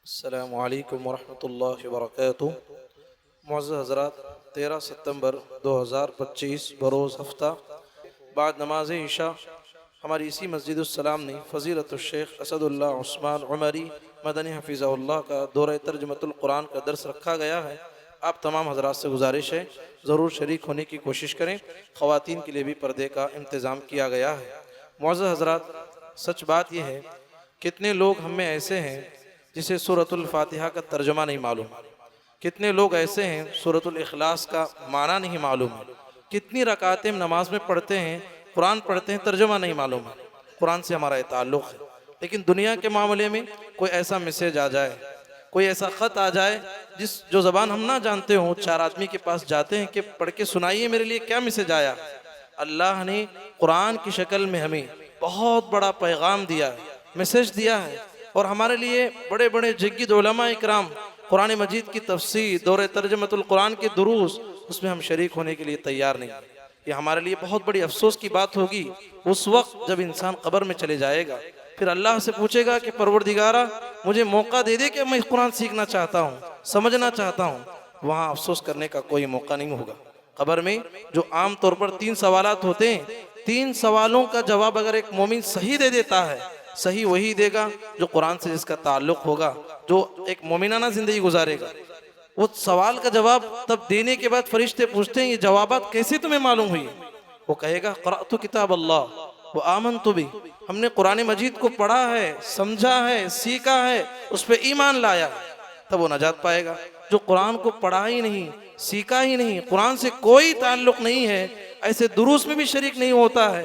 السلام علیکم ورحمۃ اللہ وبرکاتہ۔ معزز حضرات، 13 ستمبر 2025 بروز ہفتہ بعد نماز عشاء ہماری اسی مسجد السلام نے فضیلت الشیخ اسد اللہ عثمان عمری مدنی حفظہ اللہ کا دورہ ترجمۃ القرآن کا درس رکھا گیا ہے۔ آپ تمام حضرات سے گزارش ہے ضرور شریک ہونے کی کوشش کریں۔ خواتین کے لیے بھی پردے کا انتظام کیا گیا ہے۔ معزز حضرات، سچ بات یہ ہے کتنے لوگ ہم میں ایسے ہیں جسے سورۃ الفاتحہ کا ترجمہ نہیں معلوم، کتنے لوگ ایسے ہیں سورۃ الاخلاص کا معنی نہیں معلوم، کتنی رکعتیں نماز میں پڑھتے ہیں، قرآن پڑھتے ہیں، ترجمہ نہیں معلوم ہے۔ قرآن سے ہمارا یہ تعلق ہے، لیکن دنیا کے معاملے میں کوئی ایسا میسیج آ جائے، کوئی ایسا خط آ جائے جو زبان ہم نہ جانتے ہوں، چار آدمی کے پاس جاتے ہیں کہ پڑھ کے سنائیے میرے لیے کیا میسیج آیا۔ اللہ نے قرآن کی شکل میں ہمیں بہت بڑا پیغام دیا ہے، میسیج دیا ہے، اور ہمارے لیے بڑے بڑے جگید علماء اکرام قرآن مجید کی تفسیر، دورہ ترجمۃ القرآن کے دروس، اس میں ہم شریک ہونے کے لیے تیار نہیں۔ یہ ہمارے لیے بہت بڑی افسوس کی بات ہوگی اس وقت جب انسان قبر میں چلے جائے گا، پھر اللہ سے پوچھے گا کہ پروردگارا مجھے موقع دے دے کہ میں قرآن سیکھنا چاہتا ہوں، سمجھنا چاہتا ہوں۔ وہاں افسوس کرنے کا کوئی موقع نہیں ہوگا۔ قبر میں جو عام طور پر 3 سوالات ہوتے ہیں، 3 سوالوں کا جواب اگر ایک مومن صحیح دے دیتا ہے، صحیح وہی دے گا جو قرآن سے جس کا تعلق ہوگا، جو ایک مومنانہ زندگی گزارے گا۔ وہ سوال کا جواب تب دینے کے بعد فرشتے پوچھتے ہیں یہ جوابات کیسے تمہیں معلوم ہوئی؟ وہ کہے گا قرأت کتاب اللہ وآمنت بھی، ہم نے قرآن مجید کو پڑھا ہے، سمجھا ہے، سیکھا ہے، اس پہ ایمان لایا، تب وہ نجات پائے گا۔ جو قرآن کو پڑھا ہی نہیں، سیکھا ہی نہیں، قرآن سے کوئی تعلق نہیں ہے، ایسے دروس میں بھی شریک نہیں ہوتا ہے،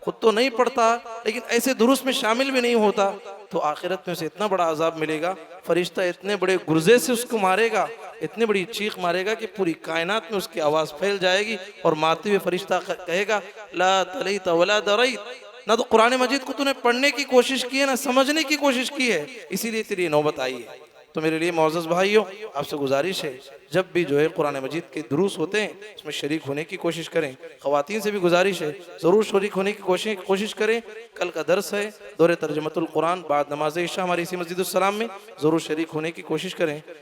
خود تو نہیں پڑھتا لیکن ایسے دروس میں شامل بھی نہیں ہوتا، تو آخرت میں اسے اتنا بڑا عذاب ملے گا، فرشتہ اتنے بڑے گرزے سے اس کو مارے گا، اتنی بڑی چیخ مارے گا کہ پوری کائنات میں اس کی آواز پھیل جائے گی، اور مارتے ہوئے فرشتہ کہے گا لا تلیت ولا دریت، نہ تو قرآن مجید کو تو نے پڑھنے کی کوشش کی ہے، نہ سمجھنے کی کوشش کی ہے، اسی لیے تیری نوبت آئی ہے۔ تو میرے لیے معزز بھائیوں، آپ سے گزارش ہے جب بھی قرآن مجید کے دروس ہوتے ہیں اس میں شریک ہونے کی کوشش کریں۔ خواتین سے بھی گزارش ہے ضرور شریک ہونے کی کوشش کریں۔ کل کا درس ہے دورہ ترجمۃ القرآن بعد نماز عشاء ہماری اسی مسجد السلام میں، ضرور شریک ہونے کی کوشش کریں۔